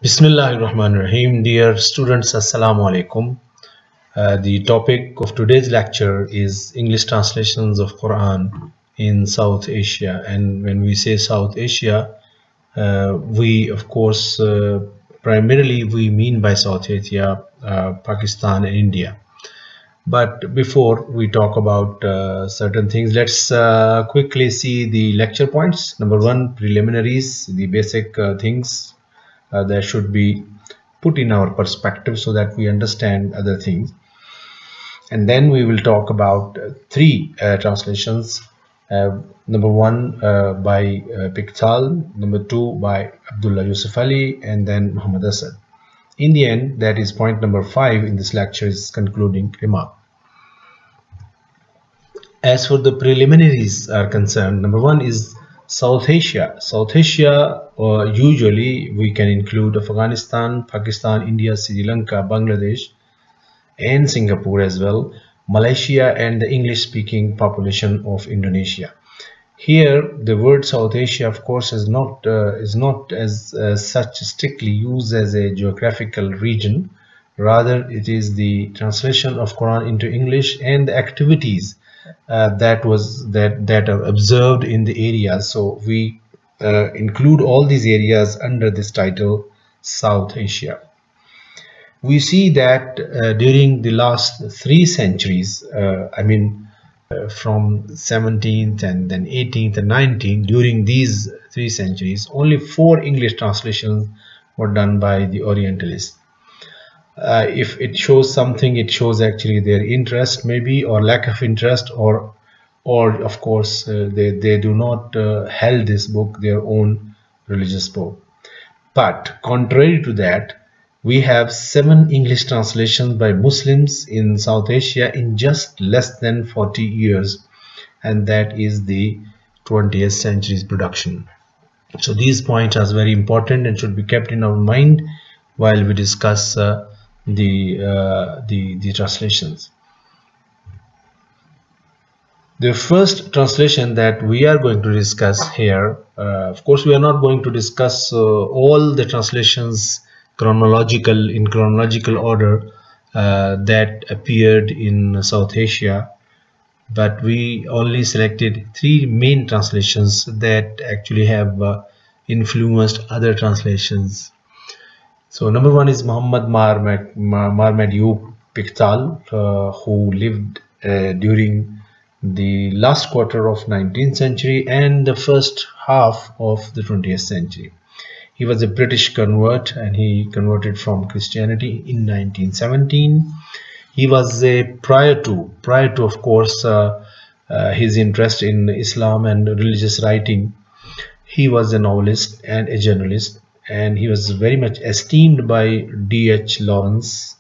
Bismillahirrahmanirrahim. Dear students, Assalamu alaikum. The topic of today's lecture is English translations of Quran in South Asia. And when we say South Asia, we of course primarily we mean by South Asia Pakistan and India. But before we talk about certain things, let's quickly see the lecture points. Number one, preliminaries, the basic things that should be put in our perspective so that we understand other things. And then we will talk about three translations. Number one by Pickthall, number two by Abdullah Yusuf Ali, and then Muhammad Asad. In the end, that is point number 5 in this lecture, is concluding remark. As for the preliminaries are concerned, number one is South Asia. South Asia, usually we can include Afghanistan, Pakistan, India, Sri Lanka, Bangladesh, and Singapore as well, Malaysia, and the English-speaking population of Indonesia. Here, the word South Asia, of course, is not as such strictly used as a geographical region. Rather, it is the translation of Quran into English and the activities that are observed in the areas. So we include all these areas under this title, South Asia. We see that during the last 3 centuries, from 17th and then 18th and 19th, during these 3 centuries, only 4 English translations were done by the Orientalists. If it shows something, it shows actually their interest maybe, or lack of interest, or of course they do not held this book their own religious book. But contrary to that, we have 7 English translations by Muslims in South Asia in just less than 40 years, and that is the 20th century's production. So these points are very important and should be kept in our mind while we discuss the translations. The first translation that we are going to discuss here, of course we are not going to discuss all the translations in chronological order that appeared in South Asia, but we only selected 3 main translations that actually have influenced other translations. So number one is Muhammad Marmaduke Pickthall, who lived during the last quarter of 19th century and the first half of the 20th century. He was a British convert, and he converted from Christianity in 1917. He was prior to of course his interest in Islam and religious writing, he was a novelist and a journalist, and he was very much esteemed by D.H. Lawrence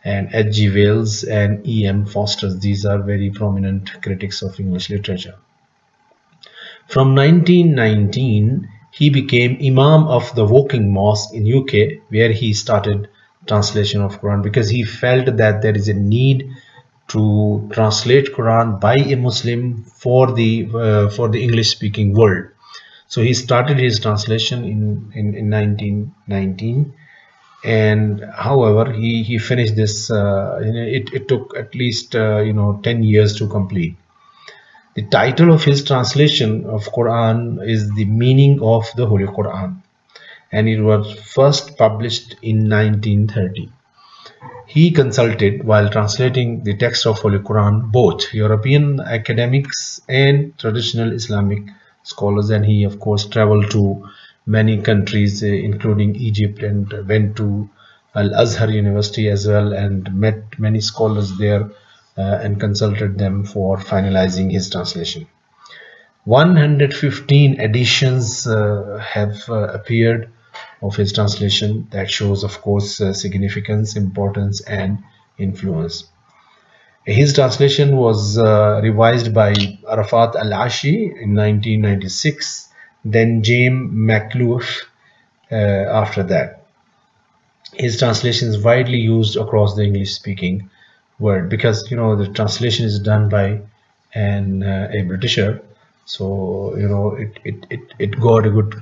and H.G. Wells and E.M. Foster. These are very prominent critics of English literature. From 1919, he became Imam of the Woking Mosque in UK, where he started translation of Quran, because he felt that there is a need to translate Quran by a Muslim for the English-speaking world. So he started his translation in 1919, and however he finished this. It took at least 10 years to complete. The title of his translation of Quran is The Meaning of the Holy Quran, and it was first published in 1930. He consulted, while translating the text of Holy Quran, both European academics and traditional Islamic scholars, and he of course traveled to many countries including Egypt, and went to Al-Azhar University as well, and met many scholars there and consulted them for finalizing his translation. 115 editions have appeared of his translation. That shows of course significance, importance, and influence. His translation was revised by Arafat Al-Ashi in 1996, then James McCullough after that. His translation is widely used across the English-speaking world, because the translation is done by a Britisher, so it got a good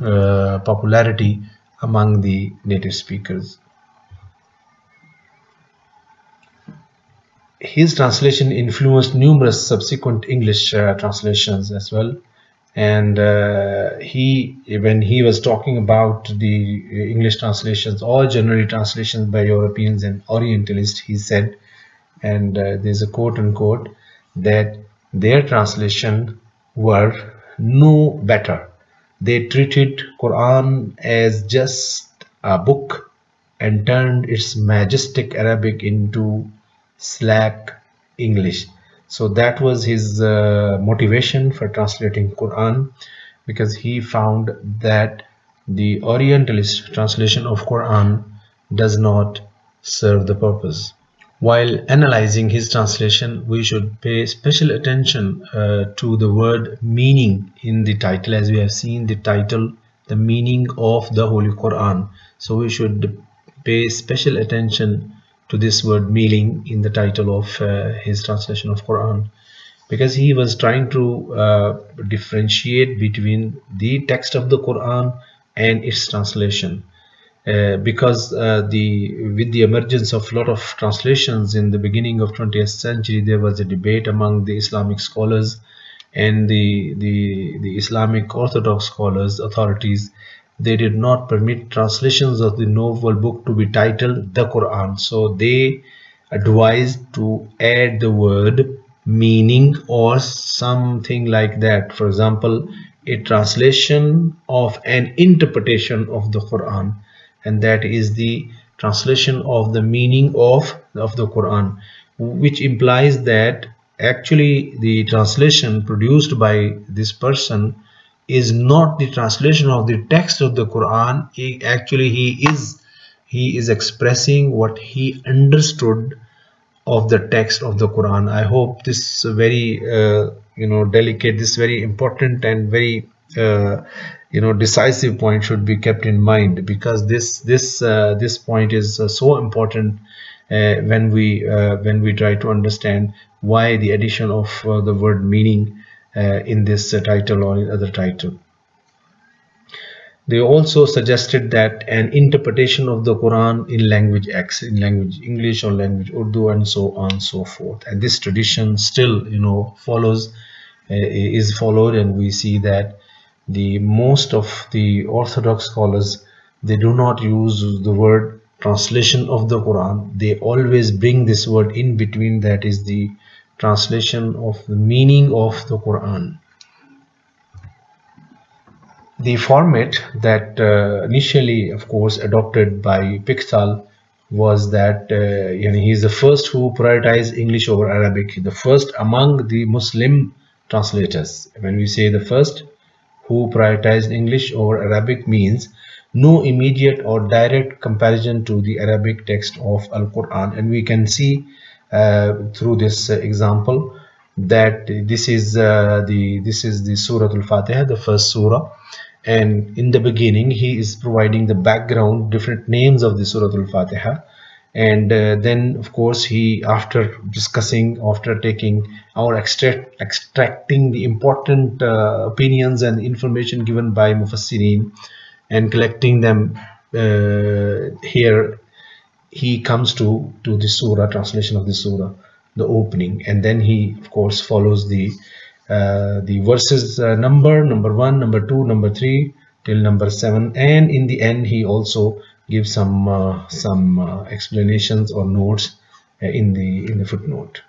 popularity among the native speakers. His translation influenced numerous subsequent English translations as well. And when he was talking about the English translations or generally translations by Europeans and Orientalists, he said, and there's a quote unquote, that their translation were no better. They treated Quran as just a book and turned its majestic Arabic into slack English. So that was his motivation for translating Quran, because he found that the Orientalist translation of Quran does not serve the purpose. While analyzing his translation, we should pay special attention to the word meaning in the title. As we have seen the title, the meaning of the Holy Quran. So we should pay special attention to this word meaning in the title of his translation of Quran, because he was trying to differentiate between the text of the Quran and its translation. Because with the emergence of a lot of translations in the beginning of 20th century, there was a debate among the Islamic scholars and the Islamic Orthodox scholars, authorities. They did not permit translations of the noble book to be titled the Quran. So they advised to add the word meaning or something like that. For example, a translation of an interpretation of the Quran, and that is the translation of the meaning of the Quran, which implies that actually the translation produced by this person is not the translation of the text of the Quran. He is expressing what he understood of the text of the Quran. I hope this very delicate, this very important and very decisive point should be kept in mind, because this point is so important when we try to understand why the addition of the word meaning in this title or in other title. They also suggested that an interpretation of the Quran in language X, in language English or language Urdu, and so on and so forth. And this tradition still is followed, and we see that the most of the Orthodox scholars, they do not use the word translation of the Quran. They always bring this word in between, that is the translation of the meaning of the Quran. The format that initially, of course, adopted by Pickthall was that he is the first who prioritized English over Arabic, the first among the Muslim translators. When we say the first who prioritized English over Arabic, means no immediate or direct comparison to the Arabic text of Al-Quran. And we can see through this example that this is the Surah Al-Fatiha, the first surah, and in the beginning he is providing the background, different names of the Surah Al-Fatiha, and then of course he, after discussing, after taking or extracting the important opinions and information given by Mufassirin and collecting them here, he comes to the surah, translation of the surah, the opening, and then he of course follows the verses number 1, number 2, number 3 till number 7, and in the end he also gives some explanations or notes in the footnote.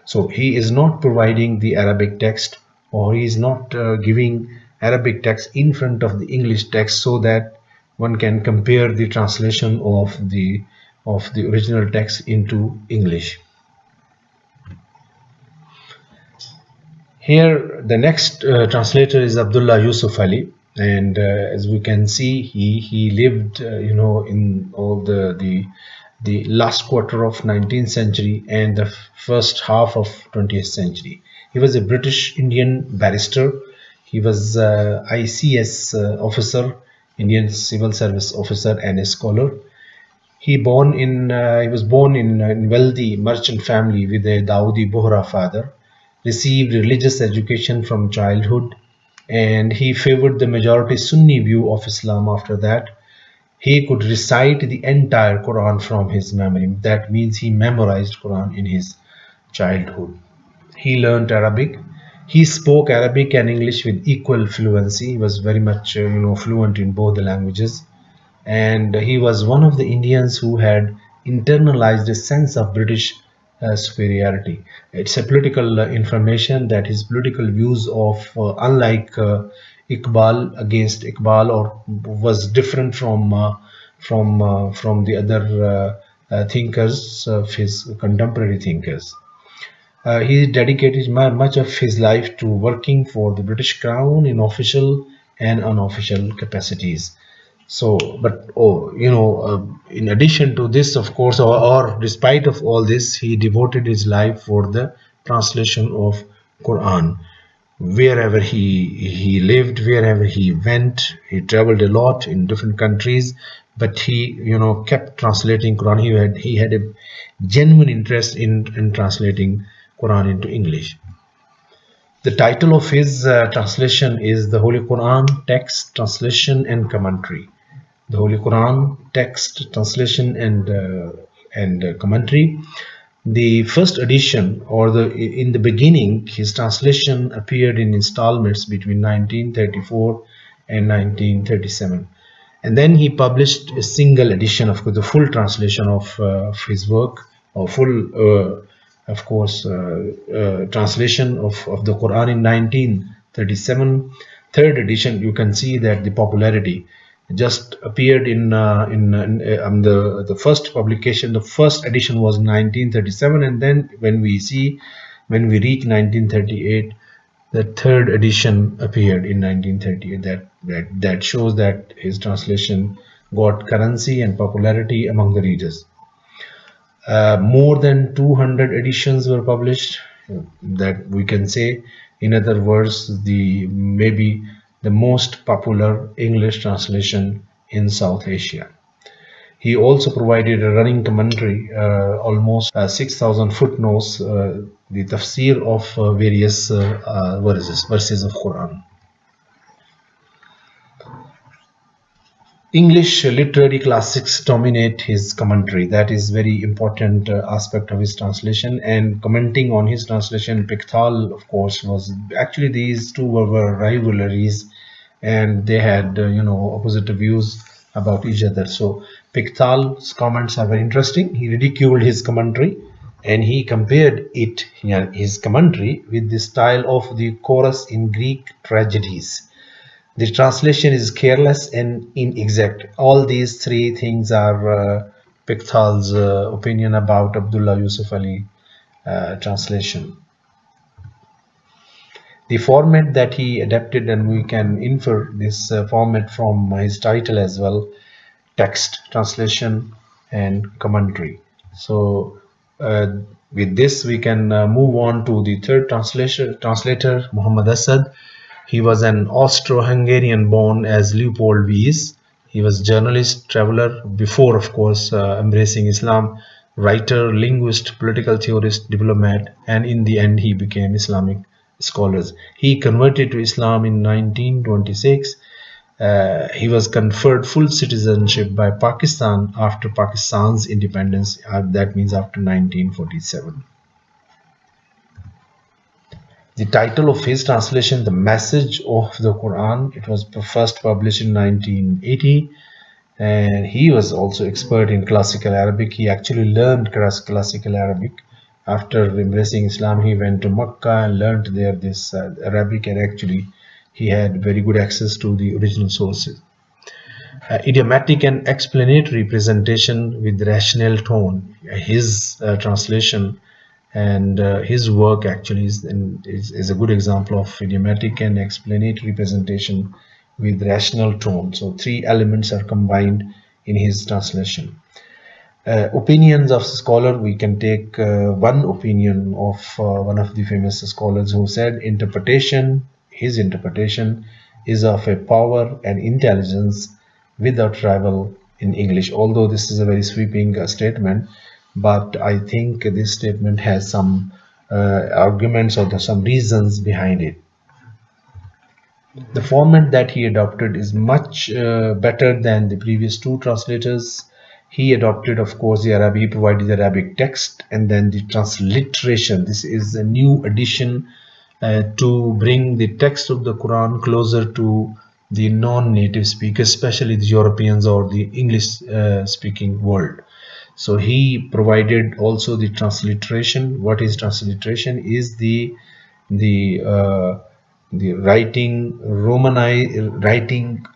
So he is not providing the Arabic text, or he is not giving Arabic text in front of the English text so that one can compare the translation of the original text into English. Here the next translator is Abdullah Yusuf Ali, and as we can see, he lived in all the last quarter of 19th century and the first half of 20th century. He was a British Indian barrister. He was ICS officer, Indian Civil Service officer, and a scholar. He was born in a wealthy merchant family with a Dawoodi Bohra father. Received religious education from childhood, and he favored the majority Sunni view of Islam after that. He could recite the entire Quran from his memory. That means he memorized Quran in his childhood. He learned Arabic. He spoke Arabic and English with equal fluency. He was very much fluent in both the languages. And he was one of the Indians who had internalized a sense of British superiority. It's a political information that his political views of unlike Iqbal against Iqbal, or was different from the other thinkers of his contemporary thinkers. He dedicated much of his life to working for the British Crown in official and unofficial capacities. So, but in addition to this, of course, or despite of all this, he devoted his life for the translation of Quran. Wherever he lived, wherever he went, he traveled a lot in different countries, but he kept translating Quran. He had a genuine interest in translating Quran into English. The title of his translation is The Holy Quran Text, Translation and Commentary. The Holy Quran Text, Translation and Commentary. The first edition, or in the beginning, his translation appeared in installments between 1934 and 1937. And then he published a single edition, of course, the full translation of his work, or full translation of the Quran in 1937. Third edition, you can see that the popularity just appeared in the first publication. The first edition was 1937, and then when we reach 1938, the third edition appeared in 1938. That shows that his translation got currency and popularity among the readers. More than 200 editions were published, that we can say. In other words, maybe the most popular English translation in South Asia. He also provided a running commentary, almost 6,000 footnotes, the tafsir of various verses of Quran. English literary classics dominate his commentary. That is very important aspect of his translation. And commenting on his translation, Pickthall, of course, was actually, these two were rivalries, and they had opposite views about each other. So Pickthall's comments are very interesting. He ridiculed his commentary, and he compared his commentary with the style of the chorus in Greek tragedies. The translation is careless and inexact. All these three things are Pickthall's opinion about Abdullah Yusuf Ali translation. The format that he adapted, and we can infer this format from his title as well: text, translation and commentary. So with this we can move on to the third translator, Muhammad Asad. He was an Austro-Hungarian born as Leopold Weiss. He was journalist, traveler, before, of course, embracing Islam, writer, linguist, political theorist, diplomat, and in the end he became Islamic scholar. He converted to Islam in 1926. He was conferred full citizenship by Pakistan after Pakistan's independence. That means after 1947. The title of his translation, The Message of the Quran, it was first published in 1980, and he was also expert in classical Arabic. He actually learned classical Arabic. After embracing Islam, he went to Mecca and learned there this Arabic, and actually he had very good access to the original sources. Idiomatic and explanatory presentation with rational tone. His translation and his work actually is a good example of idiomatic and explanatory presentation with rational tone. So three elements are combined in his translation. Opinions of scholar, we can take one opinion of one of the famous scholars who said his interpretation is of a power and intelligence without rival in English. Although this is a very sweeping statement, but I think this statement has some arguments or some reasons behind it. The format that he adopted is much better than the previous two translators. He adopted, of course, the Arabic. He provided the Arabic text and then the transliteration. This is a new addition to bring the text of the Quran closer to the non-native speakers, especially the Europeans or the English-speaking world. So he provided also the transliteration. What is transliteration? Is the writing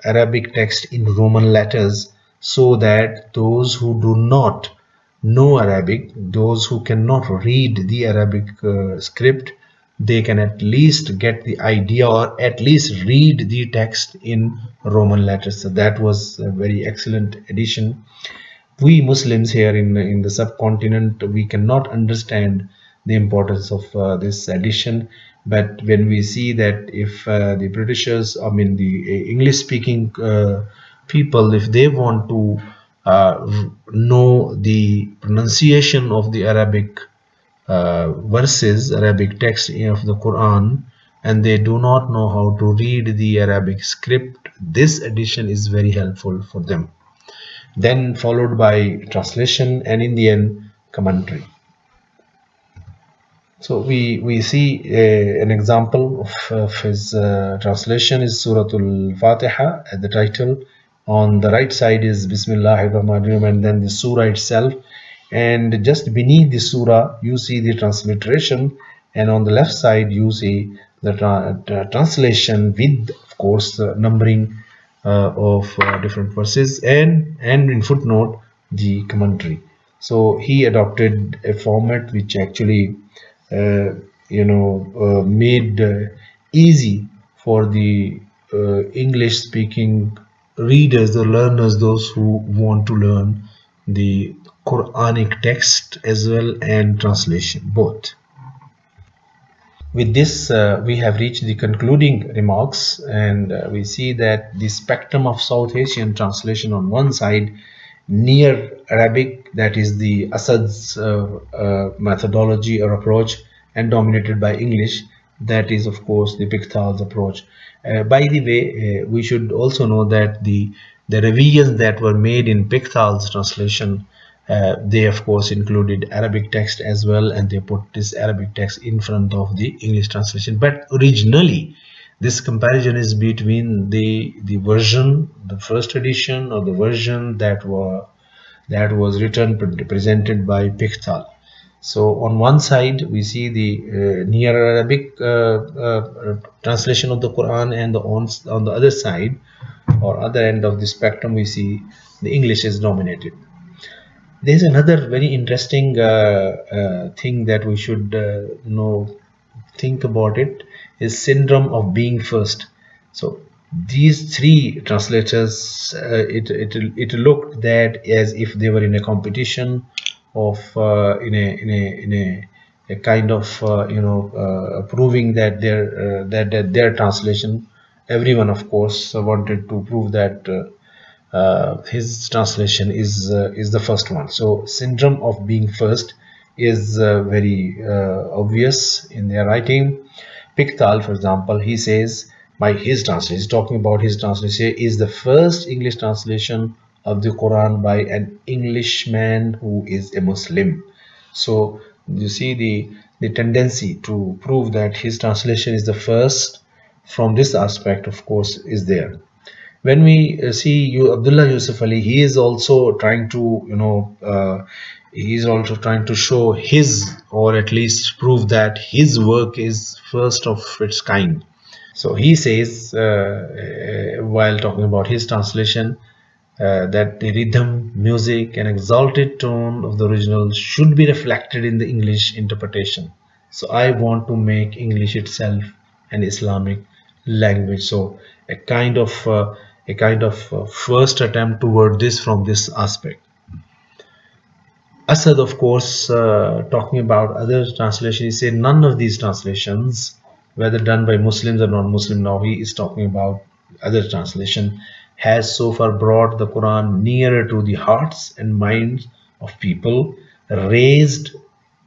Arabic text in Roman letters, so that those who do not know Arabic, those who cannot read the Arabic script, they can at least get the idea or at least read the text in Roman letters. So that was a very excellent addition. We Muslims here in the subcontinent, we cannot understand the importance of this addition. But when we see that if the Britishers, I mean the English-speaking people, if they want to know the pronunciation of the Arabic verses, Arabic text of the Quran, and they do not know how to read the Arabic script, this addition is very helpful for them. Then followed by translation, and in the end commentary. So we see an example of his translation is Surah Al-Fatiha at the title. On the right side is Bismillahir Rahmanir Rahim, and then the surah itself, and just beneath the surah you see the transliteration, and on the left side you see the translation with, of course, the numbering of different verses, and in footnote the commentary. So he adopted a format which actually made easy for the English speaking readers, the learners, those who want to learn the Quranic text as well and translation both. With this we have reached the concluding remarks, and we see that the spectrum of South Asian translation on one side, near Arabic, that is the Asad's methodology or approach, and dominated by English, that is of course the Pickthall's approach. By the way, we should also know that the revisions that were made in Pickthall's translation, they of course included Arabic text as well, and they put this Arabic text in front of the English translation. But originally this comparison is between the version, the first edition, or the version that was written, presented by Pickthall. So on one side we see the near Arabic translation of the Quran, and on the other side or other end of the spectrum we see the English is dominated. There's another very interesting thing that we should think about. It is syndrome of being first. So these three translators, it looked that as if they were in a competition of in a kind of proving that their translation. Everyone of course wanted to prove that his translation is the first one. So syndrome of being first is very obvious in their writing. Pickthall, for example, he says by his translation, he's talking about his translation, is the first English translation of the Quran by an Englishman who is a Muslim. So you see the tendency to prove that his translation is the first from this aspect, of course, is there. When we see Abdullah Yusuf Ali, he is also trying to he's also trying to show his, or at least prove that his work is first of its kind. So he says while talking about his translation that the rhythm, music and exalted tone of the original should be reflected in the English interpretation. So I want to make English itself an Islamic language. So a kind of first attempt toward this from this aspect. Asad, of course, talking about other translations, he said none of these translations, whether done by Muslims or non-Muslim, now he is talking about other translation, has so far brought the Quran nearer to the hearts and minds of people raised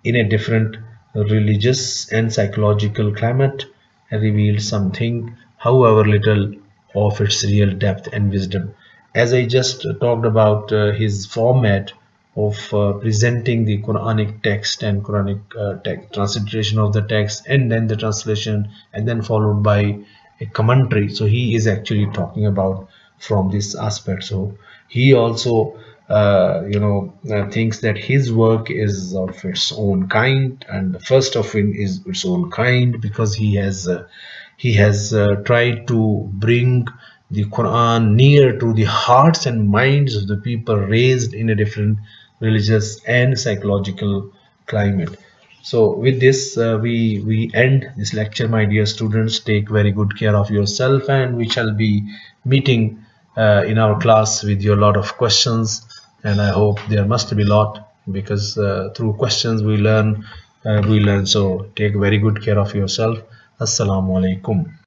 in a different religious and psychological climate, and revealed something however little of its real depth and wisdom. As I just talked about his format of presenting the Quranic text and Quranic transliteration of the text, and then the translation, and then followed by a commentary. So he is actually talking about from this aspect. So he also thinks that his work is of its own kind, and the first of it is its own kind because he has tried to bring the Quran near to the hearts and minds of the people raised in a different religious and psychological climate. So with this we end this lecture, my dear students. Take very good care of yourself, and we shall be meeting in our class with you a lot of questions, and I hope there must be a lot, because through questions we learn. So take very good care of yourself. Assalamu alaikum.